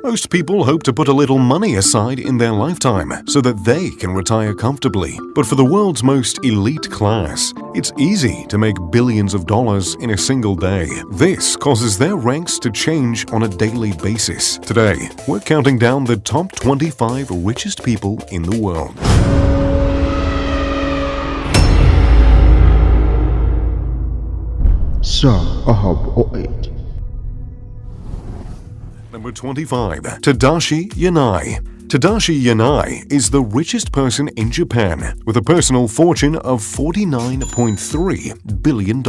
Most people hope to put a little money aside in their lifetime so that they can retire comfortably. But for the world's most elite class, it's easy to make billions of dollars in a single day. This causes their ranks to change on a daily basis. Today, we're counting down the top 25 richest people in the world. Sir, I have 08. Number 25. Tadashi Yanai. Tadashi Yanai is the richest person in Japan with a personal fortune of $49.3 billion.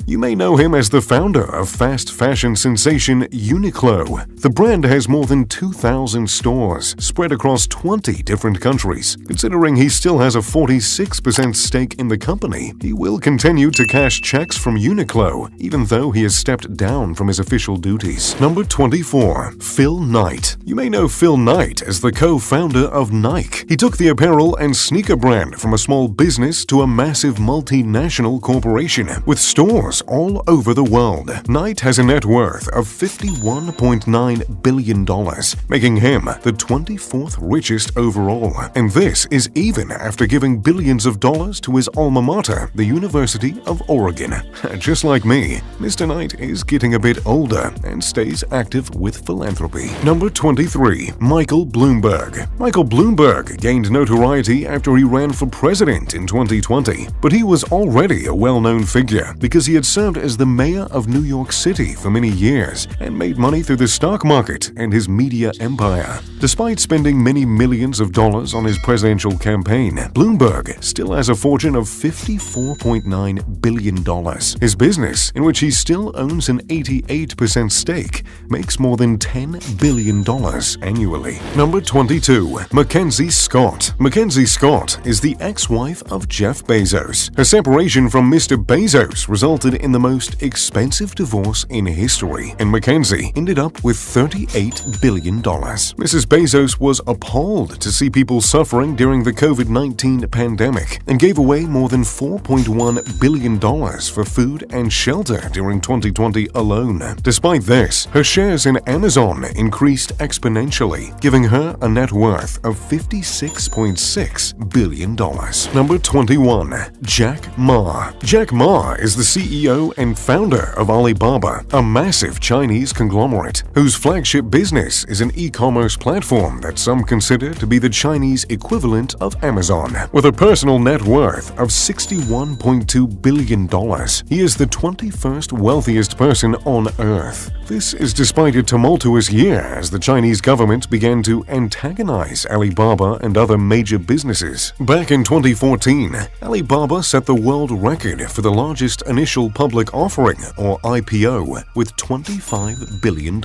You may know him as the founder of fast fashion sensation Uniqlo. The brand has more than 2,000 stores spread across 20 different countries. Considering he still has a 46% stake in the company, he will continue to cash checks from Uniqlo, even though he has stepped down from his official duties. Number 24. Phil Knight. You may know Phil Knight as the co-founder of Nike. He took the apparel and sneaker brand from a small business to a massive multinational corporation with stores all over the world. Knight has a net worth of $51.9 billion, making him the 24th richest overall. And this is even after giving billions of dollars to his alma mater, the University of Oregon. Just like me, Mr. Knight is getting a bit older and stays active with philanthropy. Number 23. Michael Bloomberg. Michael Bloomberg gained notoriety after he ran for president in 2020, but he was already a well-known figure because he had served as the mayor of New York City for many years and made money through the stock market and his media empire. Despite spending many millions of dollars on his presidential campaign, Bloomberg still has a fortune of $54.9 billion. His business, in which he still owns an 88% stake, makes more than $10 billion annually. Number 22. Mackenzie Scott. Mackenzie Scott is the ex-wife of Jeff Bezos. Her separation from Mr. Bezos resulted in the most expensive divorce in history, and Mackenzie ended up with $38 billion. Mrs. Bezos was appalled to see people suffering during the COVID-19 pandemic and gave away more than $4.1 billion for food and shelter during 2020 alone. Despite this, her shares in Amazon increased exponentially, giving her a net worth of $56.6 billion. Number 21. Jack Ma. Jack Ma is the CEO and founder of Alibaba, a massive Chinese conglomerate whose flagship business is an e-commerce platform that some consider to be the Chinese equivalent of Amazon. With a personal net worth of $61.2 billion, he is the 21st wealthiest person on Earth. This is despite a tumultuous year as the Chinese government began to antagonize Alibaba and other major businesses. Back in 2014, Alibaba set the world record for the largest initial public offering, or IPO, with $25 billion.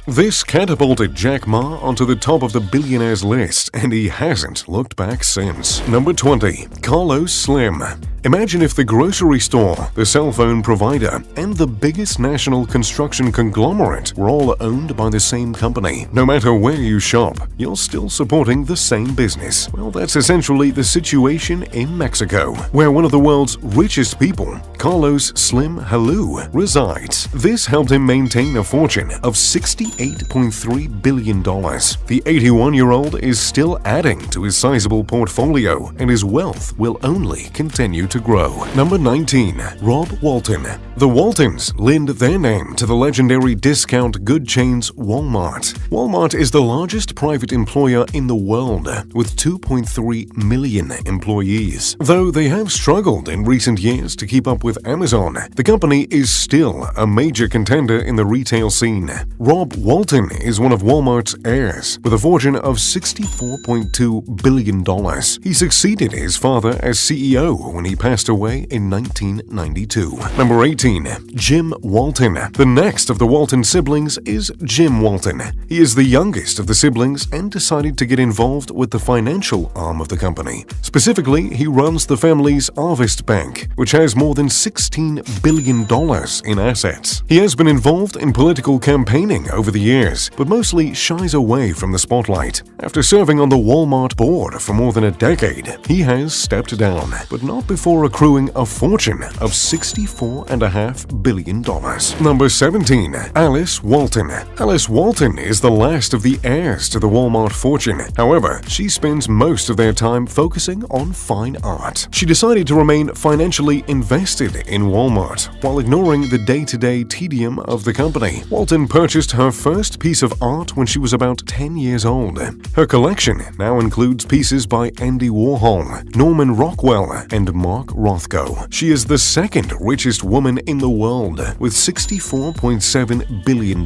This catapulted Jack Ma onto the top of the billionaires list, and he hasn't looked back since. Number 20. Carlos Slim. Imagine if the grocery store, the cell phone provider, and the biggest national construction conglomerate were all owned by the same company. No matter where you shop, you're still supporting the same business. Well, that's essentially the situation in Mexico, where one of the world's richest people, Carlos Slim Helú, resides. This helped him maintain a fortune of $68.3 billion. The 81-year-old is still adding to his sizable portfolio, and his wealth will only continue to grow. Number 19. Rob Walton. The Waltons lend their name to the legendary discount good chains Walmart. Walmart is the largest private employer in the world, with 2.3 million employees. Though they have struggled in recent years to keep up with Amazon, the company is still a major contender in the retail scene. Rob Walton is one of Walmart's heirs, with a fortune of $64.2 billion. He succeeded his father as CEO when he passed away in 1992. Number 18. Jim Walton. The next of the Walton siblings is Jim Walton. He is the youngest of the siblings and decided to get involved with the financial arm of the company. Specifically, he runs the family's Harvest Bank, which has more than $16 billion in assets. He has been involved in political campaigning over the years, but mostly shies away from the spotlight. After serving on the Walmart board for more than a decade, he has stepped down, but not before accruing a fortune of $64.5 billion. Number 17. Alice Walton. Alice Walton is the last of the heirs to the Walmart fortune. However, she spends most of their time focusing on fine art. She decided to remain financially invested in Walmart while ignoring the day-to-day tedium of the company. Walton purchased her first piece of art when she was about 10 years old. Her collection now includes pieces by Andy Warhol, Norman Rockwell, and Mark Rothko. She is the second richest woman in the world with $64.7 billion.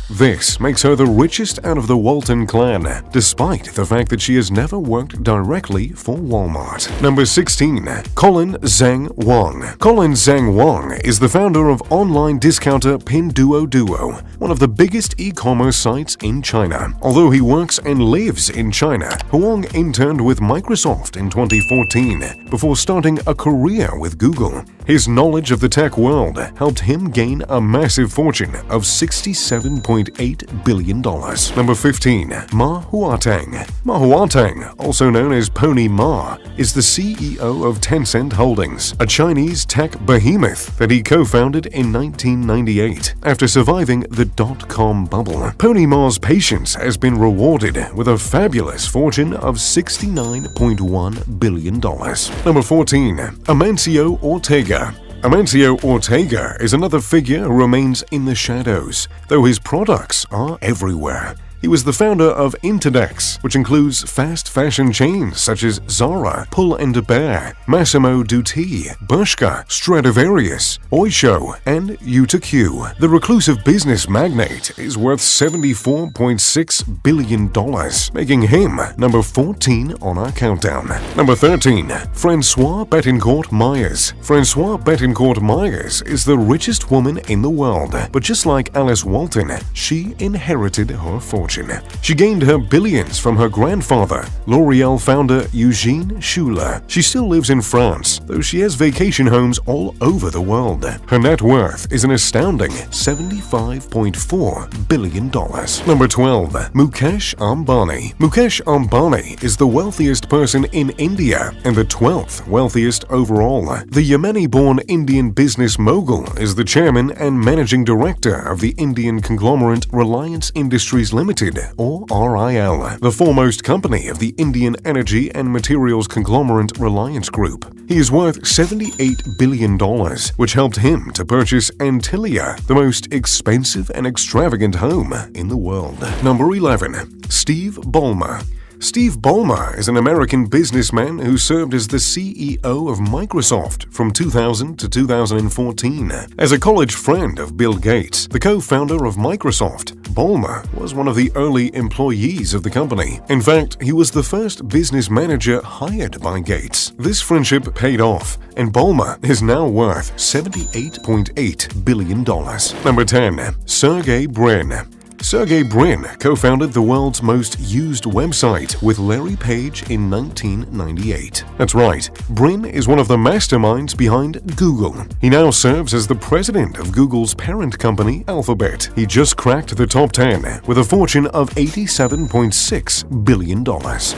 This makes her the richest out of the Walton clan, despite the fact that she has never worked directly for Walmart. Number 16. Colin Zhang Wang. Colin Zhang Wang is the founder of online discounter Pinduoduo, one of the biggest e-commerce sites in China. Although he works and lives in China, Huang interned with Microsoft in 2014 before starting a career with Google. His knowledge of the tech world helped him gain a massive fortune of $67.8 billion. Number 15. Ma Huateng. Ma Huateng, also known as Pony Ma, is the CEO of Tencent Holdings, a Chinese tech behemoth that he co-founded in 1998 after surviving the dot-com bubble. Pony Ma's patience has been rewarded with a fabulous fortune of $69.1 billion. Number 14. Amancio Ortega. Amancio Ortega is another figure who remains in the shadows, though his products are everywhere. He was the founder of Interdex, which includes fast fashion chains such as Zara, Pull & Bear, Massimo Dutti, Bershka, Stradivarius, Oysho, and U2Q. The reclusive business magnate is worth $74.6 billion, making him number 14 on our countdown. Number 13. François Bettencourt Myers. François Bettencourt Myers is the richest woman in the world, but just like Alice Walton, she inherited her fortune. She gained her billions from her grandfather, L'Oreal founder Eugene Schuler. She still lives in France, though she has vacation homes all over the world. Her net worth is an astounding $75.4 billion. Number 12. Mukesh Ambani. Mukesh Ambani is the wealthiest person in India and the 12th wealthiest overall. The Yemeni-born Indian business mogul is the chairman and managing director of the Indian conglomerate Reliance Industries Limited, or RIL, the foremost company of the Indian energy and materials conglomerate Reliance Group. He is worth $78 billion, which helped him to purchase Antilia, the most expensive and extravagant home in the world. Number 11. Steve Ballmer. Steve Ballmer is an American businessman who served as the CEO of Microsoft from 2000 to 2014. As a college friend of Bill Gates, the co-founder of Microsoft, Ballmer was one of the early employees of the company. In fact, he was the first business manager hired by Gates. This friendship paid off, and Ballmer is now worth $78.8 billion. Number 10. Sergey Brin. Sergey Brin co-founded the world's most used website with Larry Page in 1998. That's right, Brin is one of the masterminds behind Google. He now serves as the president of Google's parent company, Alphabet. He just cracked the top 10 with a fortune of $87.6 billion.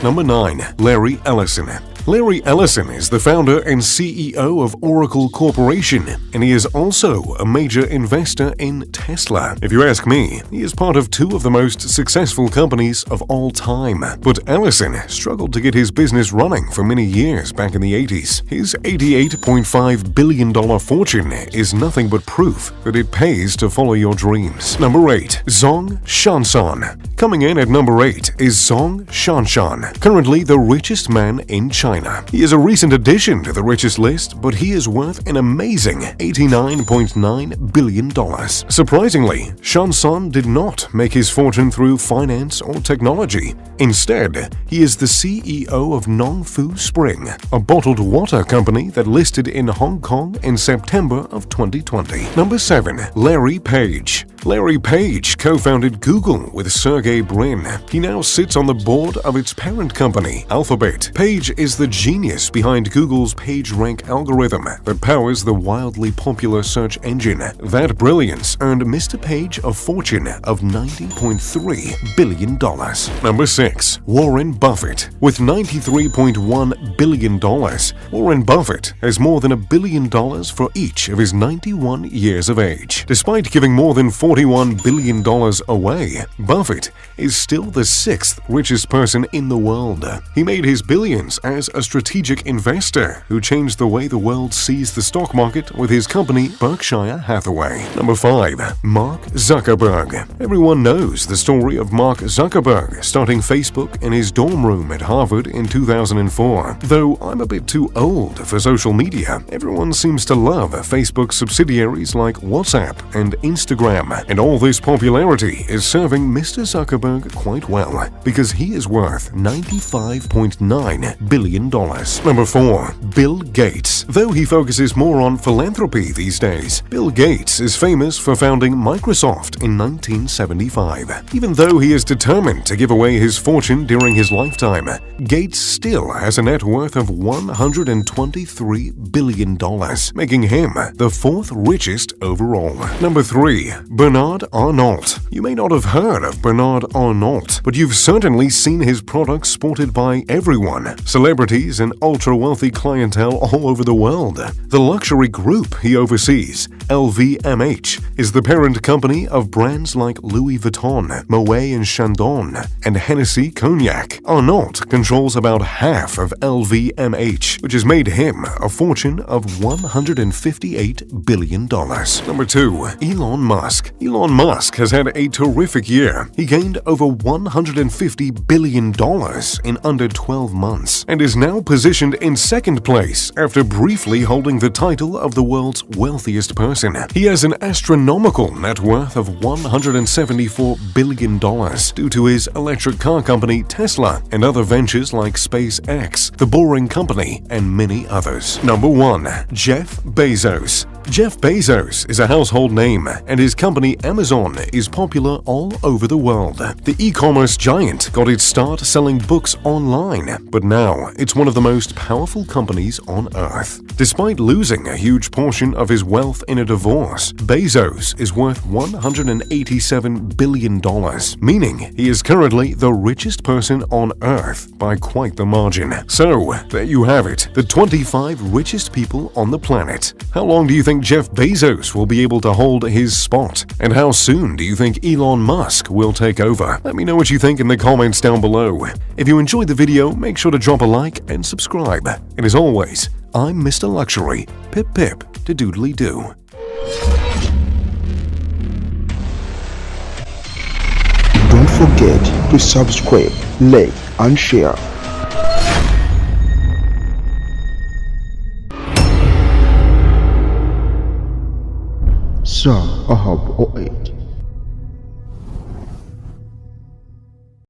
Number 9. Larry Ellison. Larry Ellison is the founder and CEO of Oracle Corporation, and he is also a major investor in Tesla. If you ask me, he is part of two of the most successful companies of all time. But Ellison struggled to get his business running for many years back in the 80s. His $88.5 billion fortune is nothing but proof that it pays to follow your dreams. Number 8. Zhong Shanshan. Coming in at number 8 is Zhong Shanshan, currently the richest man in China. He is a recent addition to the richest list, but he is worth an amazing $89.9 billion. Surprisingly, Shanshan did not make his fortune through finance or technology. Instead, he is the CEO of Nongfu Spring, a bottled water company that listed in Hong Kong in September of 2020. Number 7. Larry Page. Larry Page co-founded Google with Sergey Brin. He now sits on the board of its parent company, Alphabet. Page is the the genius behind Google's PageRank algorithm that powers the wildly popular search engine. That brilliance earned Mr. Page a fortune of $90.3 billion. Number 6. Warren Buffett. With $93.1 billion, Warren Buffett has more than $1 billion for each of his 91 years of age. Despite giving more than $41 billion away, Buffett is still the 6th richest person in the world. He made his billions as a strategic investor who changed the way the world sees the stock market with his company Berkshire Hathaway. Number 5. Mark Zuckerberg. Everyone knows the story of Mark Zuckerberg starting Facebook in his dorm room at Harvard in 2004. Though I'm a bit too old for social media, everyone seems to love Facebook's subsidiaries like WhatsApp and Instagram, and all this popularity is serving Mr. Zuckerberg quite well because he is worth $95.9 billion. Number 4. Bill Gates. Though he focuses more on philanthropy these days, Bill Gates is famous for founding Microsoft in 1975. Even though he is determined to give away his fortune during his lifetime, Gates still has a net worth of $123 billion, making him the 4th richest overall. Number 3. Bernard Arnault. You may not have heard of Bernard Arnault, but you've certainly seen his products sported by everyone, celebrities and ultra-wealthy clientele all over the world. The luxury group he oversees, LVMH, is the parent company of brands like Louis Vuitton, Moet & Chandon, and Hennessy Cognac. Arnault controls about half of LVMH, which has made him a fortune of $158 billion. Number 2. Elon Musk. Elon Musk has had a terrific year. He gained over $150 billion in under 12 months and is now positioned in 2nd place after briefly holding the title of the world's wealthiest person. He has an astronomical net worth of $174 billion due to his electric car company Tesla and other ventures like SpaceX, The Boring Company, and many others. Number 1. Jeff Bezos. Jeff Bezos is a household name, and his company Amazon is popular all over the world. The e-commerce giant got its start selling books online, but now it's one of the most powerful companies on Earth. Despite losing a huge portion of his wealth in a divorce, Bezos is worth $187 billion, meaning he is currently the richest person on Earth by quite the margin. So, there you have it, the 25 richest people on the planet. How long do you think Jeff Bezos will be able to hold his spot? And how soon do you think Elon Musk will take over? Let me know what you think in the comments down below. If you enjoyed the video, make sure to drop a like and subscribe. And as always, I'm Mr. Luxury. Pip pip to doodly do. Don't forget to subscribe, like, and share. Sir, I have 08.